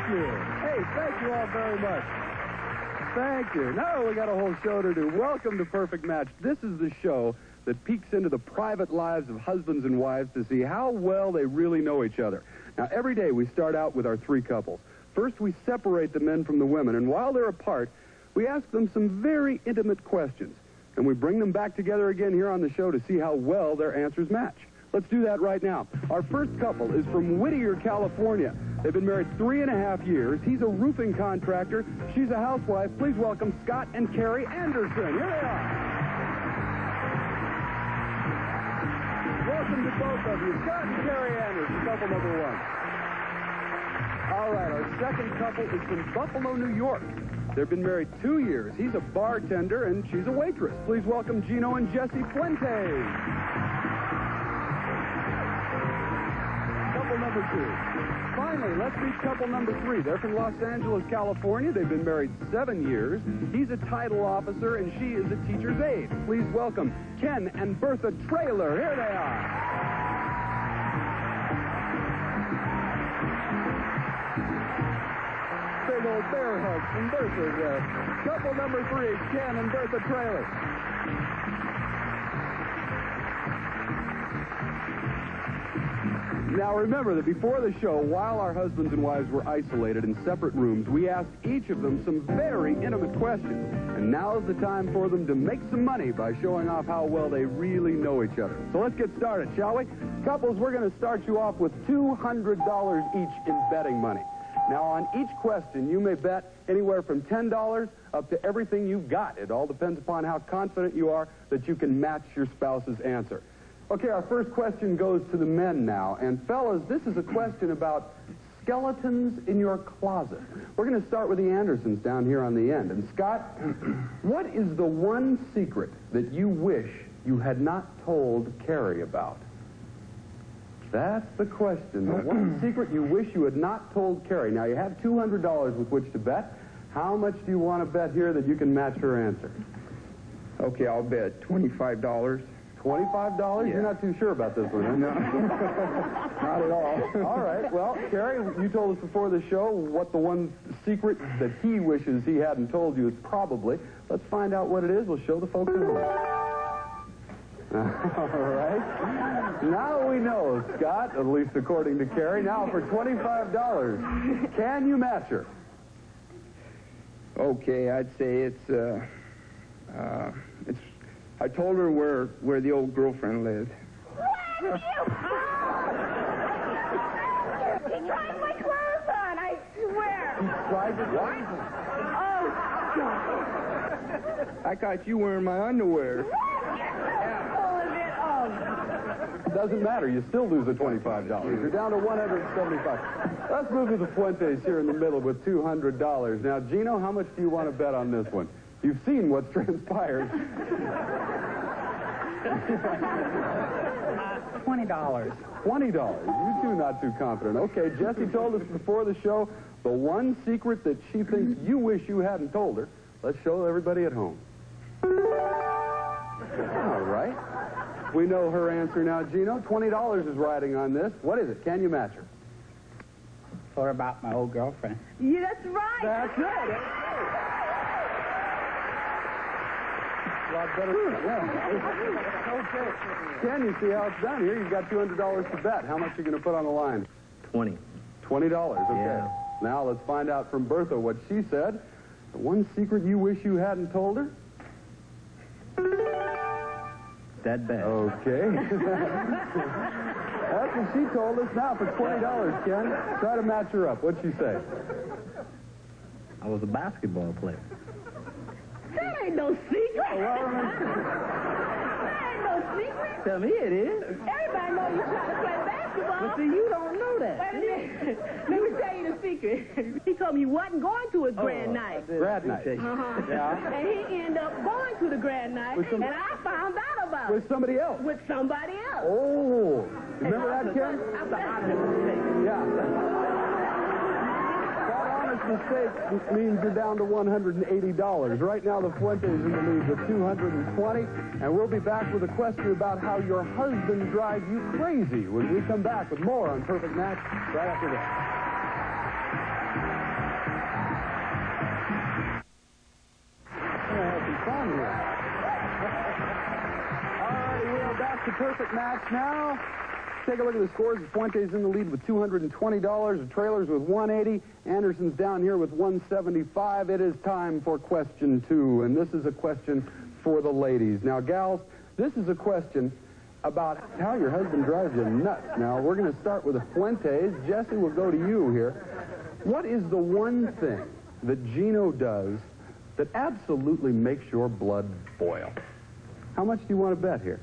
you. Hey, thank you all very much. Thank you. Now we got a whole show to do. Welcome to Perfect Match. This is the show that peeks into the private lives of husbands and wives to see how well they really know each other. Now, every day we start out with our three couples. First, we separate the men from the women, and while they're apart, we ask them some very intimate questions. And we bring them back together again here on the show to see how well their answers match. Let's do that right now. Our first couple is from Whittier, California. They've been married 3.5 years. He's a roofing contractor. She's a housewife. Please welcome Scott and Carrie Andersen. Here they are. Welcome to both of you. Scott and Carrie Andersen, couple number one. All right, our second couple is from Buffalo, New York. They've been married 2 years. He's a bartender, and she's a waitress. Please welcome Gino and Jesse Fuented. Couple number two. Finally, let's meet couple number three. They're from Los Angeles, California. They've been married 7 years. He's a title officer, and she is a teacher's aide. Please welcome Ken and Bertha Traylor. Here they are. Big old bear hug from Bertha there. Couple number three, Ken and Bertha Traylor. Now remember that before the show, while our husbands and wives were isolated in separate rooms, we asked each of them some very intimate questions. And now's the time for them to make some money by showing off how well they really know each other. So let's get started, shall we? Couples, we're going to start you off with $200 each in betting money. Now, on each question, you may bet anywhere from $10 up to everything you've got. It all depends upon how confident you are that you can match your spouse's answer. Okay, our first question goes to the men now. And fellas, this is a question about skeletons in your closet. We're going to start with the Andersons down here on the end. And Scott, what is the one secret that you wish you had not told Carrie about? That's the question. The one secret you wish you had not told Carrie. Now, you have $200 with which to bet. How much do you want to bet here that you can match her answer? Okay, I'll bet $25. $25? Yeah. You're not too sure about this one, huh? No. Not at all. All right. Well, Carrie, you told us before the show what the one secret that he wishes he hadn't told you is probably. Let's find out what it is. We'll show the folks at home. All right. Now we know, Scott, at least according to Carrie. Now for $25, can you match her? Okay, I'd say it's I told her where the old girlfriend lived. You're trying my clothes on, I swear. Tried it? What? Oh, I caught you wearing my underwear. It doesn't matter. You still lose the $25. You're down to $175. Let's move to the Fuentes here in the middle with $200. Now, Gino, how much do you want to bet on this one? You've seen what's transpired. $20. $20. You two not too confident. Okay, Jessie told us before the show the one secret that she thinks you wish you hadn't told her. Let's show everybody at home. All right. We know her answer now, Gino. $20 is riding on this. What is it? Can you match her? Or about my old girlfriend. yeah, that's right. That's it. A lot better. Yeah. Okay. Ken, you see how it's done here. You've got $200 to bet. How much are you going to put on the line? 20. $20. Okay. Yeah. Now let's find out from Bertha what she said. The one secret you wish you hadn't told her? That bad. Okay. That's what she told us. Now for $20, Ken. Try to match her up. What'd she say? I was a basketball player. That ain't no secret. That ain't no secret. Tell me it is. Everybody knows you try to play basketball. But see, you don't know that. Wait a minute. Let me tell you the secret. He told me he wasn't going to his grand night. Grad night. Yeah. And he ended up going to the grand night, and I found out about it. With somebody else. With somebody else. Oh. Remember that, Ken? That's an honest mistake. Yeah. That honest mistake means you're down to $180. Right now, the Fuentes in the lead with $220. And we'll be back with a question about how your husband drives you crazy when we come back with more on Perfect Match right after this. a perfect match now. Take a look at the scores. Fuente's in the lead with $220. The Traylor's with $180. Andersen's down here with $175. It is time for question 2, and this is a question for the ladies. Now, gals, this is a question about how your husband drives you nuts. Now, we're going to start with the Fuentes. Jesse, we'll go to you here. What is the one thing that Gino does that absolutely makes your blood boil? How much do you want to bet here?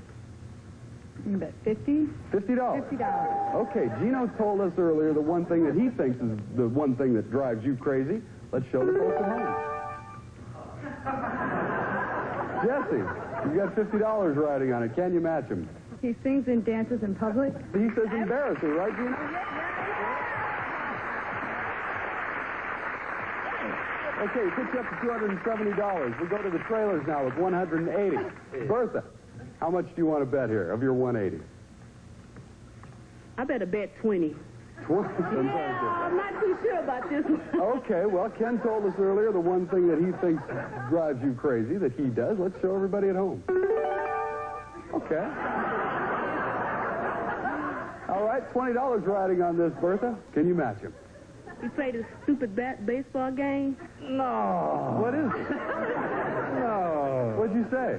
You bet 50? $50. $50. Okay, Gino told us earlier the one thing that he thinks is the one thing that drives you crazy. Let's show the folks at home. Jesse, you got $50 riding on it. Can you match him? He sings and dances in public. He says embarrassing, right, Gino? Okay, it gets you up to $270. We go to the Trailers now with $180. Bertha, how much do you want to bet here of your $180? I better bet 20. 20? Yeah, I'm not too sure about this one. Okay, well, Ken told us earlier the one thing that he thinks drives you crazy that he does. Let's show everybody at home. Okay. All right, $20 riding on this, Bertha. Can you match him? You played a stupid baseball game? No. What is it? No. What'd you say?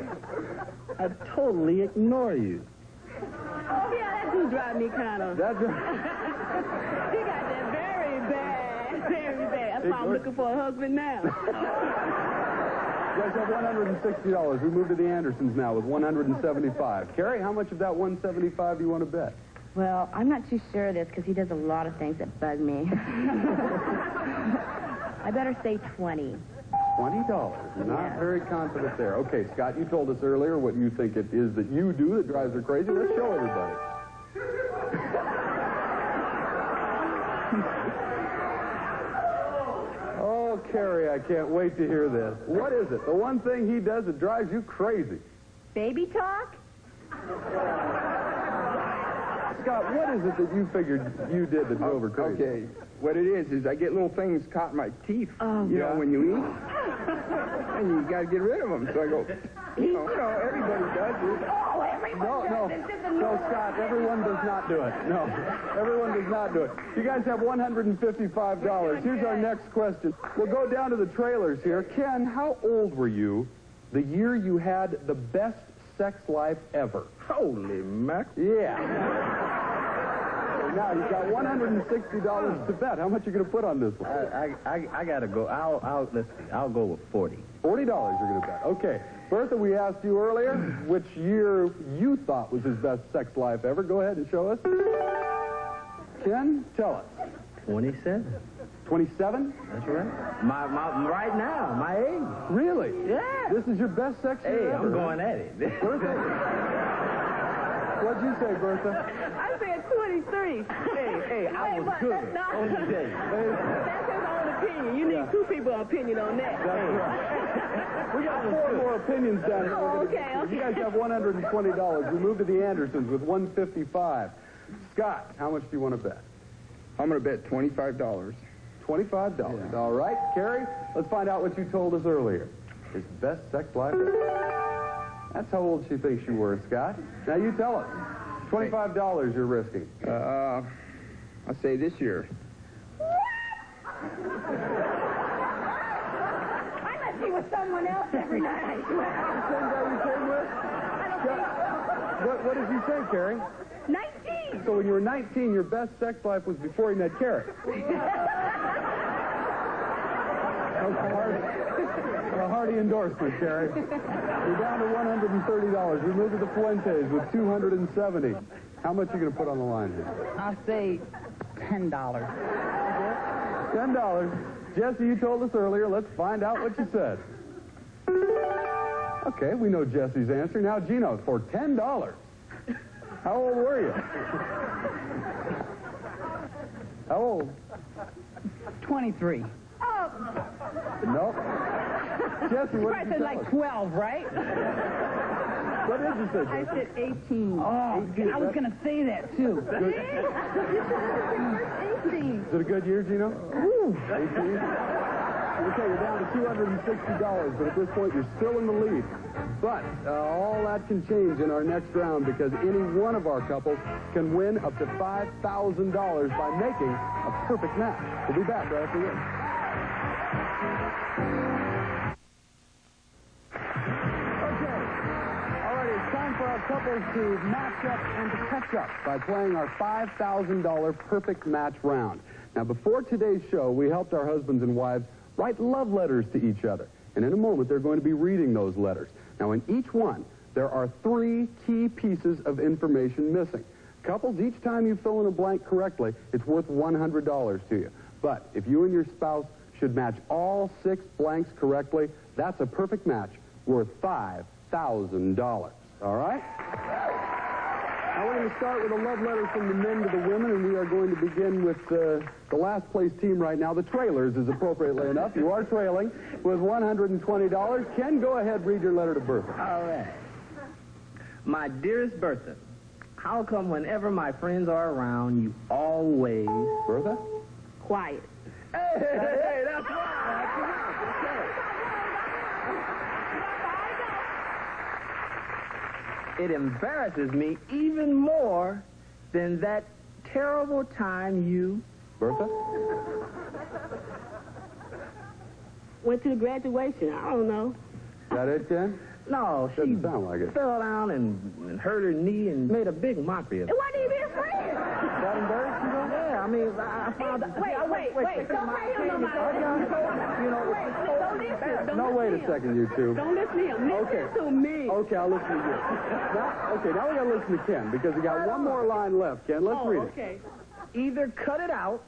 I totally ignore you. Oh, yeah, that do drive me kind of. That's He got that very bad, very bad. That's why I'm looking for a husband now. You guys have $160. We move to the Andersons now with $175. Carrie, how much of that $175 do you want to bet? Well, I'm not too sure of this because he does a lot of things that bug me. I better say 20. $20. Not very confident there. Okay, Scott, you told us earlier what you think it is that you do that drives her crazy. Let's show everybody. Oh, Carrie, I can't wait to hear this. What is it? The one thing he does that drives you crazy? Baby talk? Scott, what is it that you figured you did that drove her crazy? Okay, what it is I get little things caught in my teeth, you know, when you eat. And you got to get rid of them. So I go, you know, everybody does it. Oh, everyone No, Scott, everyone does not do it. No, everyone does not do it. You guys have $155. Here's our next question. We'll go down to the Trailers here. Ken, how old were you the year you had the best sex life ever? Holy mac. Yeah. Now, you've got $160 to bet. How much are you going to put on this one? I gotta go. Let's see. I'll go with 40. $40 you're going to bet. Okay. Bertha, we asked you earlier which year you thought was his best sex life ever. Go ahead and show us. Ken, tell us. 27. 27? That's right. My right now, my age. Really? Yeah. This is your best sex year Hey, ever. I'm going at it. Bertha? What'd you say, Bertha? I said 23. Hey, I was good on the day. That's his own opinion. You need two people's opinion on that. That's right. We got 4 more opinions down here. Oh, okay. You guys have $120. We move to the Andersons with $155. Scott, how much do you want to bet? I'm going to bet $25. $25. Yeah. All right. Carrie, let's find out what you told us earlier. His best sex life ever. That's how old she thinks you were, Scott. Now you tell us. $25 you're risking. I'll say this year. I must be with someone else every night. Same guy you came with? What did you say, Carrie? 19. So when you were 19, your best sex life was before you met Carrie. A hearty endorsement, Carrie. We're down to $130. We move to the Fuentes with $270. How much are you going to put on the line here? I'll say $10. $10. Jesse, you told us earlier. Let's find out what you said. Okay, we know Jesse's answer. Now, Gino, for $10. How old were you? How old? 23. Nope. Jesse, what did you said tell like us? 12, right? What did you say, I Jesse? said 18. Oh, I was going to say that, too. 18. Is it a good year, Gino? 18? Okay, you're down to $260, but at this point, you're still in the lead. But all that can change in our next round because any one of our couples can win up to $5,000 by making a perfect match. We'll be back right after this. For our couples to match up and to catch up by playing our $5,000 perfect match round. Now, before today's show, we helped our husbands and wives write love letters to each other. And in a moment, they're going to be reading those letters. Now, in each one, there are 3 key pieces of information missing. Couples, each time you fill in a blank correctly, it's worth $100 to you. But if you and your spouse should match all 6 blanks correctly, that's a perfect match worth $5,000. All right? Now we're going to start with a love letter from the men to the women, and we are going to begin with the last place team right now, the Traylors, is appropriately enough. You are trailing with $120. Ken, go ahead, read your letter to Bertha. All right. My dearest Bertha, how come whenever my friends are around, you always... Bertha? Quiet. Hey, that's right. It embarrasses me even more than that terrible time you... Bertha? Went to the graduation. I don't know. Is that it, Ken? No, she Doesn't sound like it. fell down and hurt her knee and made a big mockery of it. It wasn't even his friend. That embarrassing you? Yeah, I mean, I found out... Wait. Don't tell him no more. No, wait a second, you two. Don't listen to him. Listen to me. Okay, I'll listen to you. Now we got to listen to Ken because we got one more line left. Ken, let's read it. Okay. Either cut it out,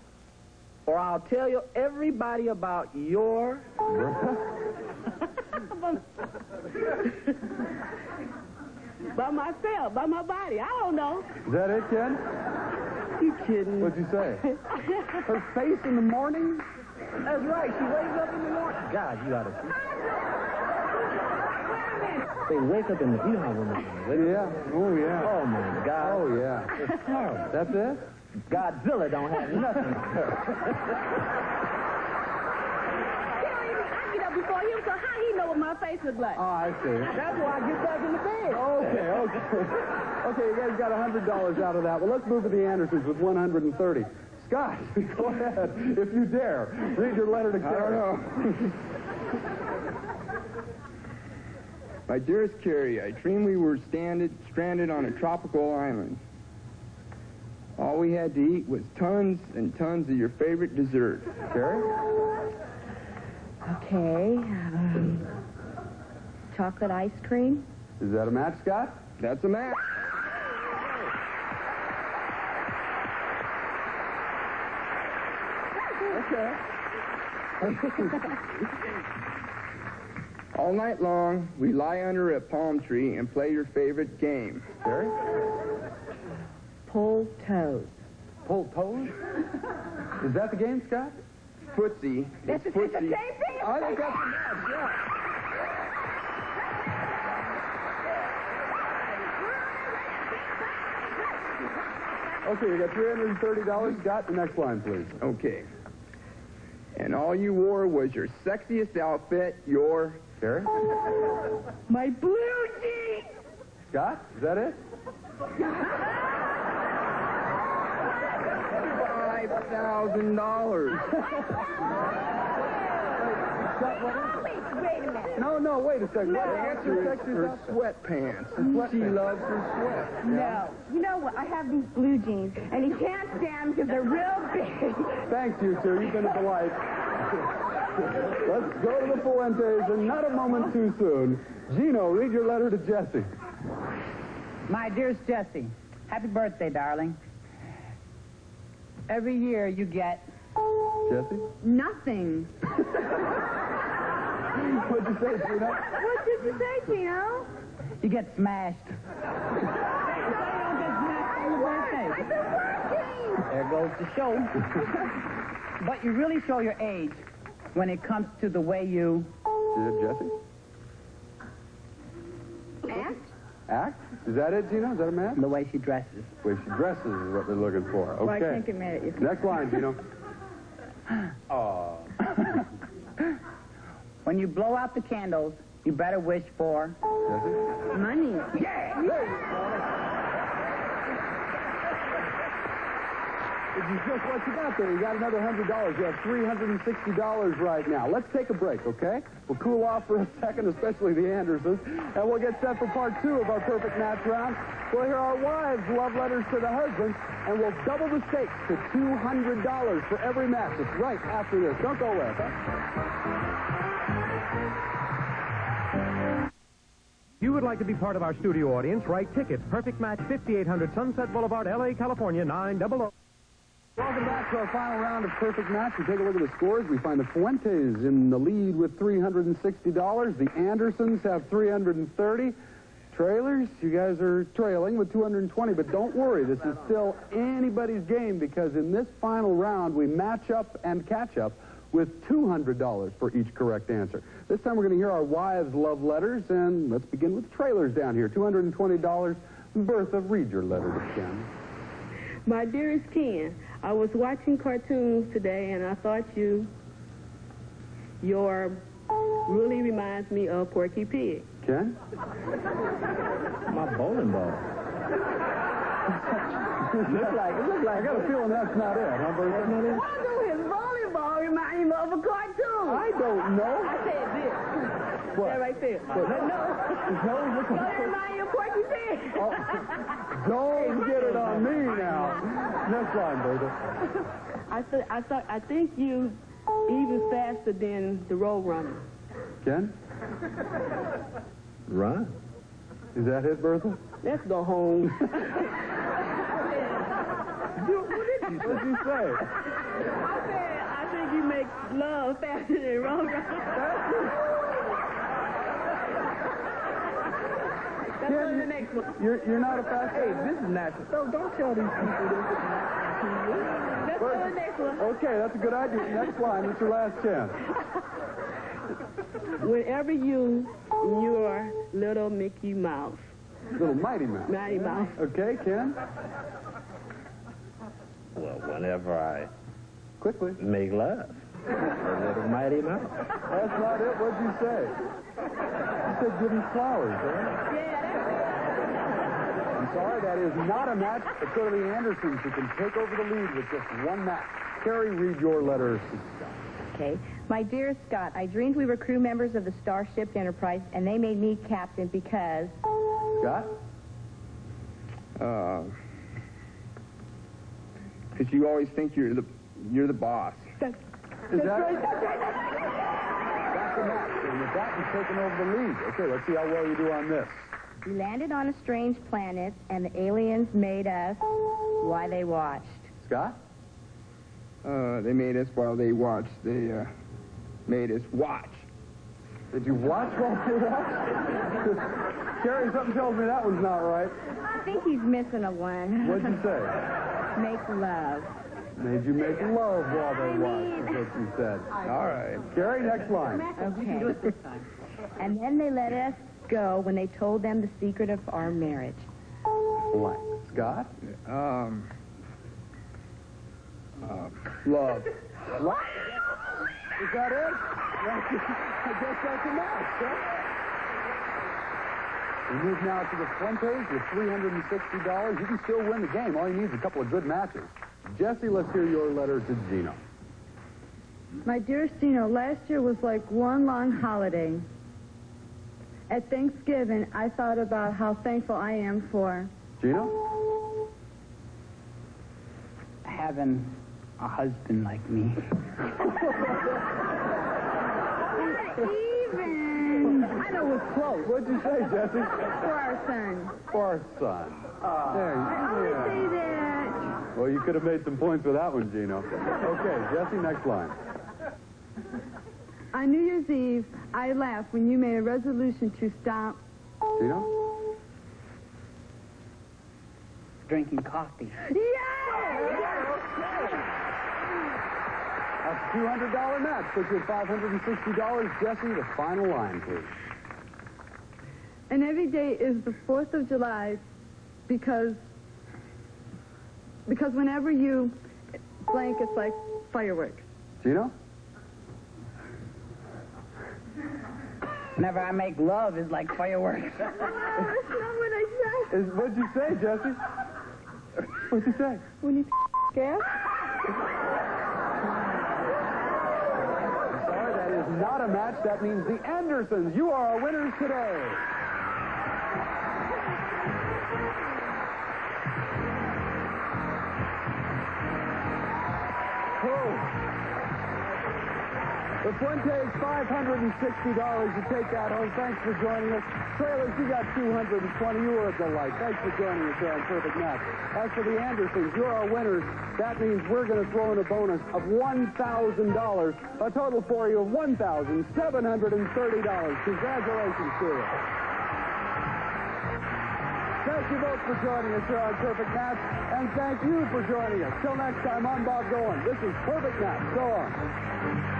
or I'll tell you everybody about your... By myself, by my body. I don't know. Is that it, Ken? You kidding? What'd you say? Her face in the morning? That's right, she wakes up in the morning. God, you ought to see. They wake up in the... You know how women do. Yeah. Oh, yeah. Oh, my God. Oh, yeah. It's terrible. That's it? Godzilla don't have nothing to her. I get up before him, so how he know what my face looks like? Oh, I see. That's why I get back in the bed. Okay. Okay, you guys got $100 out of that. Well, let's move to the Andersons with $130. Scott, go ahead, if you dare. Read your letter to Carrie. I don't know. My dearest Carrie, I dreamed we were stranded on a tropical island. All we had to eat was tons and tons of your favorite dessert. Carrie? Okay. Chocolate ice cream. Is that a match, Scott? That's a match. Okay. All night long, we lie under a palm tree and play your favorite game. Carrie? Pull toes. Pull toes? Is that the game, Scott? Footsie. It's the same thing. I think that's a match, yeah. Okay, you got $330. Scott, the next line, please. Okay. And all you wore was your sexiest outfit, your... Carrie? My blue jeans. Scott, is that it? $5,000. Wait a minute. No, wait a second. No. What The answer is her sweatpants. She loves her sweat. No. You know what? I have these blue jeans, and he can't stand them because they're real big. Thanks, you two. You've been a delight. Let's go to the Fuentes, and not a moment too soon. Gino, read your letter to Jesse. My dearest Jessie, happy birthday, darling. Every year you get... Jesse? Nothing. What'd you say, Gino? What did you say, Gino? You get smashed. I've been working. There goes the show. But you really show your age when it comes to the way you... Jesse? Act? Act? Is that it, Gino? Is that a match? The way she dresses. The way she dresses is what they're looking for. Okay. Well, I can't get mad at you. Next line, Gino. Oh. When you blow out the candles, you better wish for money. Yeah! This is just what you got there. You got another $100. You have $360 right now. Let's take a break, okay? We'll cool off for a second, especially the Andersons, and we'll get set for part 2 of our perfect match round. We'll hear our wives' love letters to the husbands, and we'll double the stakes to $200 for every match. It's right after this. Don't go away, okay? If you would like to be part of our studio audience, write tickets. Perfect Match, 5800 Sunset Boulevard, L.A., California, 900. Welcome back to our final round of Perfect Match. We take a look at the scores. We find the Fuentes in the lead with $360. The Andersons have $330. Traylors, you guys are trailing with $220, but don't worry, this is still anybody's game because in this final round, we match up and catch up with $200 for each correct answer. This time we're going to hear our wives' love letters, and let's begin with Traylors down here. $220. Bertha, read your letter to Ken. My dearest Ken, I was watching cartoons today, and I thought your really reminds me of Porky Pig. Ken? My bowling ball. It looks like, I got a feeling that's not it, huh, Bertha? Why do his bowling ball remind him of a cartoon? I don't know. I said this. What? That right there. What? No, it reminds you of Porky Pig. Oh, don't get it on me now. Next line, Bertha. I think you even faster than the Road Runner. Ken? Run. Is that it, Bertha? Let's go home. What did you say? I think you make love faster than Road Runner. Let's go to the next one. You're not a fast Hey, this is natural. Don't tell these people this is natural. Let's go to the next one. Okay, that's a good idea. Next line. It's your last chance. Whenever your little Mickey Mouse. Little Mighty Mouse. Mighty Mouse. Okay, Ken? Well, whenever I Quickly. make love. A little mighty mouse. That's not it. What'd you say? You said give him flowers, right? Yeah, I'm sorry, that is not a match. It's going to the Andersons who can take over the lead with just one match. Carrie, read your letter. Okay. My dear Scott, I dreamed we were crew members of the Starship Enterprise, and they made me captain because... Scott? Because you always think you're the boss. Is that right? That's the match. And with that, you've taken over the lead. Okay, let's see how well you do on this. We landed on a strange planet, and the aliens made us why they watched. Scott? They made us while they watched. They made us watch. Did you watch while they watched? Carrie, something tells me that one's not right. I think he's missing a one. What'd you say? Make love. Made you make love while they watched, is what you said. All right. Carrie, next line. Okay. And then they let us go when they told them the secret of our marriage. Blank. Scott? Love. What? Is that it? I guess that's a match, huh? We move now to the Fuentes with $360. You can still win the game. All you need is a couple of good matches. Jesse, let's hear your letter to Gino. My dearest Gino, last year was like one long holiday. At Thanksgiving, I thought about how thankful I am for... Gino? Having a husband like me. Even. I know it's close. What'd you say, Jesse? For our son. For our son. There you I always go. say that. Well, you could have made some points with that one, Gino. Okay, Jesse, next line. On New Year's Eve, I laughed when you made a resolution to stop... Gino? Drinking coffee. That's a $200 match. Puts you at $560. Jesse, the final line, please. And every day is the 4th of July because whenever you blank, it's like fireworks. Gino? Whenever I make love, it's like fireworks. That's not what I said. What'd you say, Jesse? What'd you say? When you gas? Sorry, that is not a match. That means the Andersons, you are our winners today. The Fuented, $560 to take that home. Thanks for joining us. Traylor, you got $220. You were a delight. Thanks for joining us here on Perfect Match. As for the Andersons, you're our winners. That means we're going to throw in a bonus of $1,000. A total for you of $1,730. Congratulations to you. Thank you both for joining us here on Perfect Match. And thank you for joining us. Till next time, I'm Bob Goen. This is Perfect Match. So long.